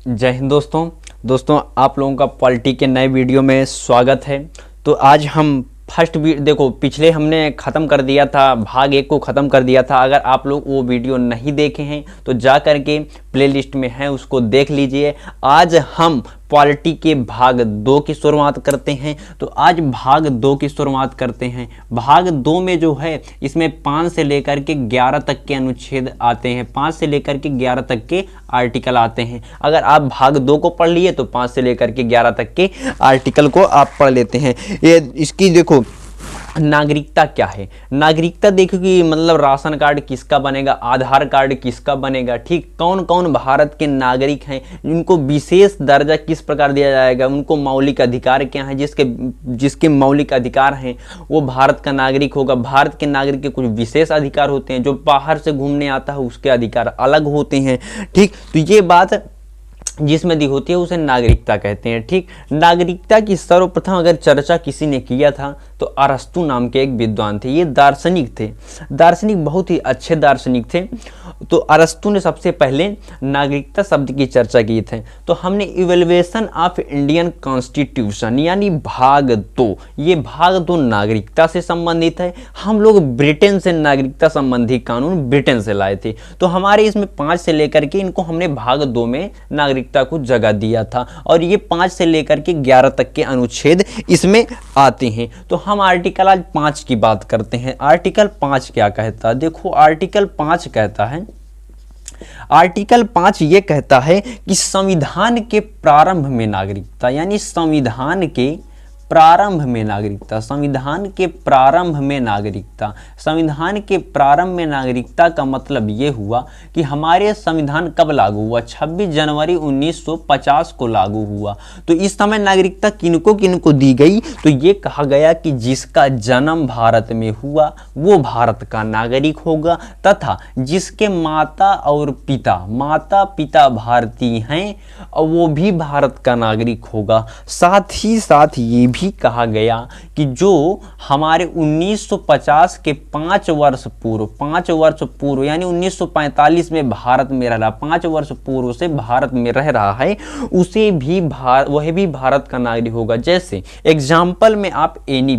जय हिंद दोस्तों आप लोगों का पॉलिटी के नए वीडियो में स्वागत है। तो आज हम देखो पिछले हमने ख़त्म कर दिया था, भाग 1 को ख़त्म कर दिया था। अगर आप लोग वो वीडियो नहीं देखे हैं तो जा कर के प्लेलिस्ट में है, उसको देख लीजिए। आज हम पॉलिटी के भाग 2 की शुरुआत करते हैं। तो आज भाग 2 की शुरुआत करते हैं। भाग 2 में जो है इसमें 5 से लेकर के 11 तक के अनुच्छेद आते हैं, 5 से लेकर के 11 तक के आर्टिकल आते हैं। अगर आप भाग 2 को पढ़ लिए तो 5 से लेकर के 11 तक के आर्टिकल को आप पढ़ लेते हैं। ये इसकी देखो नागरिकता क्या है। नागरिकता देखो कि मतलब राशन कार्ड किसका बनेगा, आधार कार्ड किसका बनेगा, ठीक, कौन कौन भारत के नागरिक हैं, उनको विशेष दर्जा किस प्रकार दिया जाएगा, उनको मौलिक अधिकार क्या हैं, जिसके मौलिक अधिकार हैं वो भारत का नागरिक होगा। भारत के नागरिक के कुछ विशेष अधिकार होते हैं, जो बाहर से घूमने आता है उसके अधिकार अलग होते हैं, ठीक। तो ये बात जिसमें दी होती है उसे नागरिकता कहते हैं, ठीक। नागरिकता की सर्वप्रथम अगर चर्चा किसी ने किया था तो अरस्तु नाम के एक विद्वान थे। ये दार्शनिक थे, दार्शनिक बहुत ही अच्छे दार्शनिक थे। तो अरस्तु ने सबसे पहले नागरिकता शब्द की चर्चा की थे। तो हमने इवैल्यूएशन ऑफ इंडियन कॉन्स्टिट्यूशन यानी भाग 2, ये भाग 2 नागरिकता से संबंधित है। हम लोग ब्रिटेन से नागरिकता संबंधी कानून ब्रिटेन से लाए थे। तो हमारे इसमें 5 से लेकर के इनको हमने भाग 2 में नागरिकता को जगह दिया था, और ये 5 से लेकर के 11 तक के अनुच्छेद इसमें आते हैं। तो हम आर्टिकल आज 5 की बात करते हैं। आर्टिकल 5 क्या कहता है? देखो आर्टिकल 5 कहता है, आर्टिकल 5 ये कहता है कि संविधान के प्रारंभ में नागरिकता, यानी संविधान के प्रारंभ में नागरिकता, संविधान के प्रारंभ में नागरिकता, संविधान के प्रारंभ में नागरिकता का मतलब ये हुआ कि हमारे संविधान कब लागू हुआ? 26 जनवरी 1950 को लागू हुआ। तो इस समय नागरिकता किनको किनको दी गई? तो ये कहा गया कि जिसका जन्म भारत में हुआ वो भारत का नागरिक होगा, तथा जिसके माता पिता भारतीय हैं और वो भी भारत का नागरिक होगा। साथ ही साथ ये भी कहा गया कि जो हमारे 1950 के 5 वर्ष पूर्व यानी 1945 में भारत में रह रहा, 5 वर्ष पूर्व से भारत में रह रहा है, उसे भी वह भी भारत का नागरिक होगा। जैसे एग्जाम्पल में आप एनी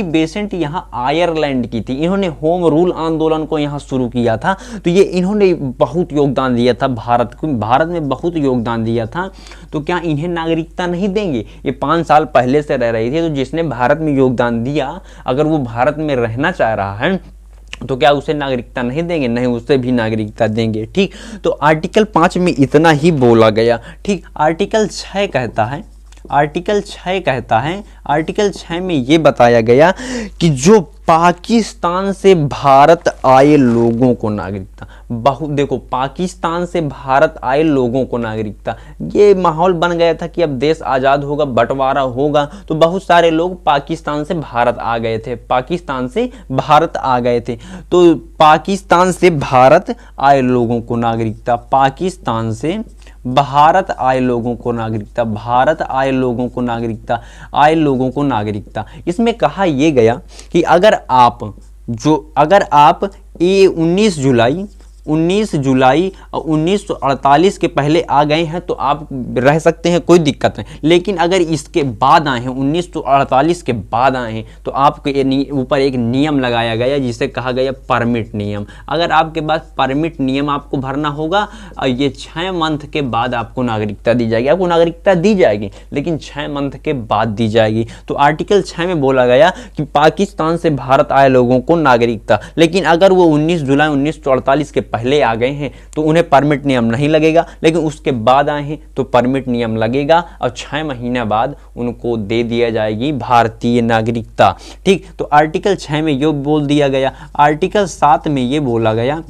बेसेंट यहाँ आयरलैंड की थी, इन्होंने होम रूल आंदोलन को यहाँ शुरू किया था। तो ये इन्होंने बहुत योगदान दिया था भारत में बहुत योगदान दिया था। तो क्या इन्हें नागरिकता नहीं देंगे? ये 5 साल पहले से रह रही थी, तो जिसने भारत में योगदान दिया अगर वो भारत में रहना चाह रहा है तो क्या उसे नागरिकता नहीं देंगे? नहीं, उसे भी नागरिकता देंगे, ठीक। तो आर्टिकल 5 में इतना ही बोला गया, ठीक। आर्टिकल 6 कहता है, आर्टिकल 6 में ये बताया गया कि जो पाकिस्तान से भारत आए लोगों को नागरिकता, देखो पाकिस्तान से भारत आए लोगों को नागरिकता, ये माहौल बन गया था कि अब देश आज़ाद होगा, बंटवारा होगा, तो बहुत सारे लोग पाकिस्तान से भारत आ गए थे, तो पाकिस्तान से भारत आए लोगों को नागरिकता, पाकिस्तान से भारत आए लोगों को नागरिकता, इसमें कहा यह गया कि अगर आप 19 जुलाई 1948 के पहले आ गए हैं तो आप रह सकते हैं, कोई दिक्कत नहीं। लेकिन अगर इसके बाद आए हैं, 1948 के बाद आए हैं, तो आपके ऊपर एक नियम लगाया गया जिसे कहा गया परमिट नियम। अगर आपके पास परमिट नियम आपको भरना होगा, ये 6 मंथ के बाद आपको नागरिकता दी जाएगी। आपको नागरिकता दी जाएगी लेकिन 6 मंथ के बाद दी जाएगी। तो आर्टिकल 6 में बोला गया कि पाकिस्तान से भारत आए लोगों को नागरिकता, लेकिन अगर वो 19 जुलाई 1948 के पहले आ गए हैं तो उन्हें परमिट नियम नहीं लगेगा, लेकिन उसके बाद आए हैं तो परमिट नियम लगेगा और 6 महीने बाद उनको दे दिया जाएगी भारतीय नागरिकता, ठीक। तो आर्टिकल 6 में ये बोल दिया गया। आर्टिकल 7 में ये बोला गया,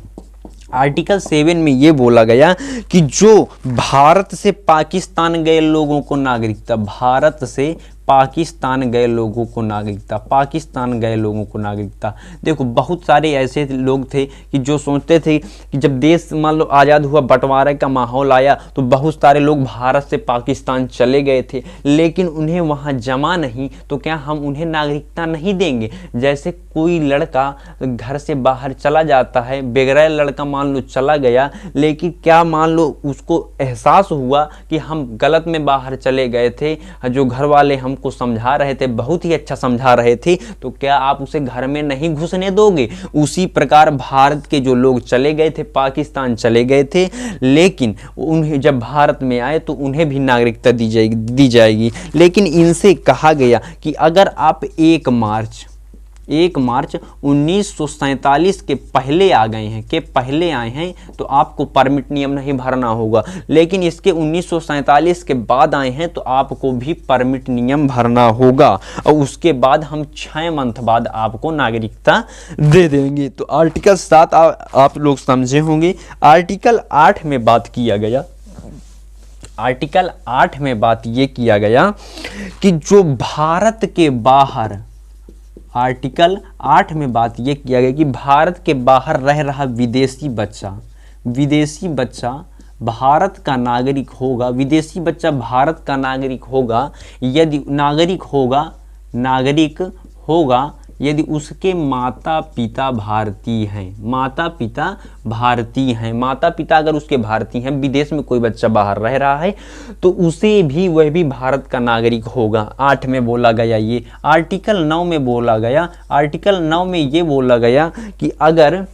आर्टिकल 7 में ये बोला गया कि जो भारत से पाकिस्तान गए लोगों को नागरिकता, भारत से पाकिस्तान गए लोगों को नागरिकता, पाकिस्तान गए लोगों को नागरिकता। देखो बहुत सारे ऐसे लोग थे कि जो सोचते थे कि जब देश मान लो आज़ाद हुआ, बंटवारे का माहौल आया, तो बहुत सारे लोग भारत से पाकिस्तान चले गए थे, लेकिन उन्हें वहाँ जमा नहीं, तो क्या हम उन्हें नागरिकता नहीं देंगे? जैसे कोई लड़का घर से बाहर चला जाता है, बेगरैर लड़का मान लो चला गया, लेकिन क्या मान लो उसको एहसास हुआ कि हम गलत में बाहर चले गए थे, जो घर वाले हमको समझा रहे थे, बहुत ही अच्छा समझा रहे थे, तो क्या आप उसे घर में नहीं घुसने दोगे? उसी प्रकार भारत के जो लोग चले गए थे, पाकिस्तान चले गए थे, लेकिन उन्हें जब भारत में आए तो उन्हें भी नागरिकता दी जाएगी। लेकिन इनसे कहा गया कि अगर आप 1 मार्च 1947 के पहले आ गए हैं, के पहले आए हैं, तो आपको परमिट नियम नहीं भरना होगा, लेकिन इसके 1947 के बाद आए हैं तो आपको भी परमिट नियम भरना होगा, और उसके बाद हम 6 मंथ बाद आपको नागरिकता दे देंगे। तो आर्टिकल 7 आप लोग समझे होंगे। आर्टिकल 8 में बात किया गया, आर्टिकल 8 में बात ये किया गया कि जो भारत के बाहर, आर्टिकल 8 में बात यह किया गया कि भारत के बाहर रह रहा विदेशी बच्चा भारत का नागरिक होगा, विदेशी बच्चा भारत का नागरिक होगा यदि नागरिक होगा यदि उसके माता पिता भारतीय हैं, माता पिता अगर उसके भारतीय हैं, विदेश में कोई बच्चा बाहर रह रहा है तो उसे भी, वह भी भारत का नागरिक होगा। 8 में बोला गया ये। आर्टिकल 9 में बोला गया, आर्टिकल 9 में ये बोला गया कि अगर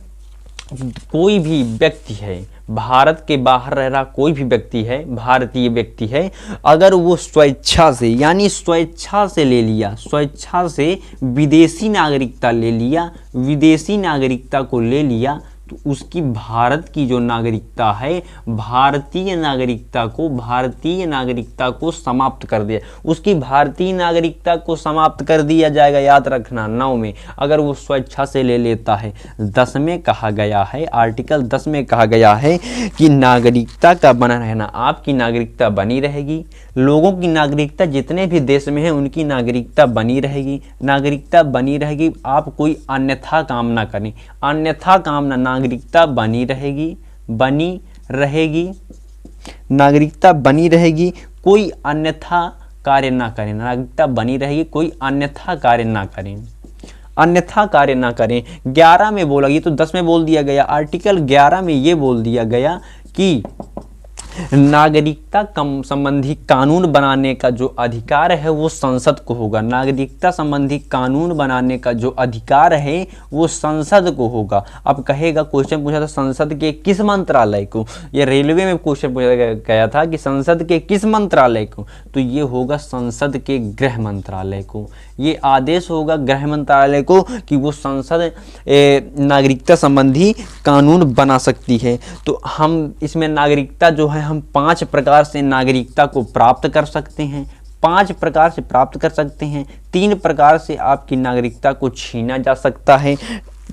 कोई भी व्यक्ति है, भारत के बाहर रह रहा कोई भी व्यक्ति है, भारतीय व्यक्ति है, अगर वो स्वेच्छा से, यानी स्वेच्छा से ले लिया, स्वेच्छा से विदेशी नागरिकता ले लिया, विदेशी नागरिकता को ले लिया, तो उसकी भारत की जो नागरिकता है, भारतीय नागरिकता को समाप्त कर दिया, उसकी भारतीय नागरिकता को समाप्त कर दिया जाएगा। याद रखना 9 में अगर वो स्वेच्छा से ले लेता है। 10 में कहा गया है, आर्टिकल 10 में कहा गया है कि नागरिकता का बना रहना, आपकी नागरिकता बनी रहेगी, लोगों की नागरिकता जितने भी देश में है उनकी नागरिकता बनी रहेगी, नागरिकता बनी रहेगी। आप कोई अन्यथा काम ना करें, अन्यथा काम ना, नागरिकता बनी रहेगी, नागरिकता बनी रहेगी, कोई अन्यथा कार्य ना करें, नागरिकता बनी रहेगी, कोई अन्यथा कार्य ना करें, अन्यथा कार्य ना करें। 11 में बोला, ये तो 10 में बोल दिया गया, आर्टिकल 11 में ये बोल दिया गया कि नागरिकता संबंधी कानून बनाने का जो अधिकार है वो संसद को होगा, नागरिकता संबंधी कानून बनाने का जो अधिकार है वो संसद को होगा। अब कहेगा, क्वेश्चन पूछा था संसद के किस मंत्रालय को, ये रेलवे में क्वेश्चन पूछा गया था कि संसद के किस मंत्रालय को, तो ये होगा संसद के गृह मंत्रालय को। ये आदेश होगा गृह मंत्रालय को कि वो संसद नागरिकता संबंधी कानून बना सकती है। तो हम इसमें नागरिकता जो है, हम 5 प्रकार से नागरिकता को प्राप्त कर सकते हैं, 5 प्रकार से प्राप्त कर सकते हैं। 3 प्रकार से आपकी नागरिकता को छीना जा सकता है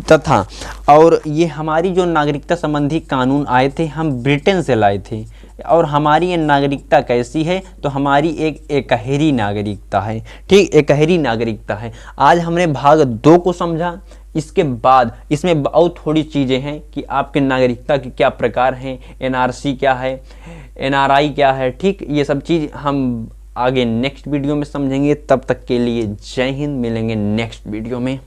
तथा, और ये हमारी जो नागरिकता संबंधी कानून आए थे हम ब्रिटेन से लाए थे, और हमारी ये नागरिकता कैसी है, तो हमारी एक एकहरी नागरिकता है, ठीक, एकहरी नागरिकता है। आज हमने भाग 2 को समझा, इसके बाद इसमें बहुत थोड़ी चीज़ें हैं कि आपके नागरिकता के क्या प्रकार हैं, एनआरसी क्या है, एनआरआई क्या है, ठीक, ये सब चीज़ हम आगे नेक्स्ट वीडियो में समझेंगे। तब तक के लिए जय हिंद, मिलेंगे नेक्स्ट वीडियो में।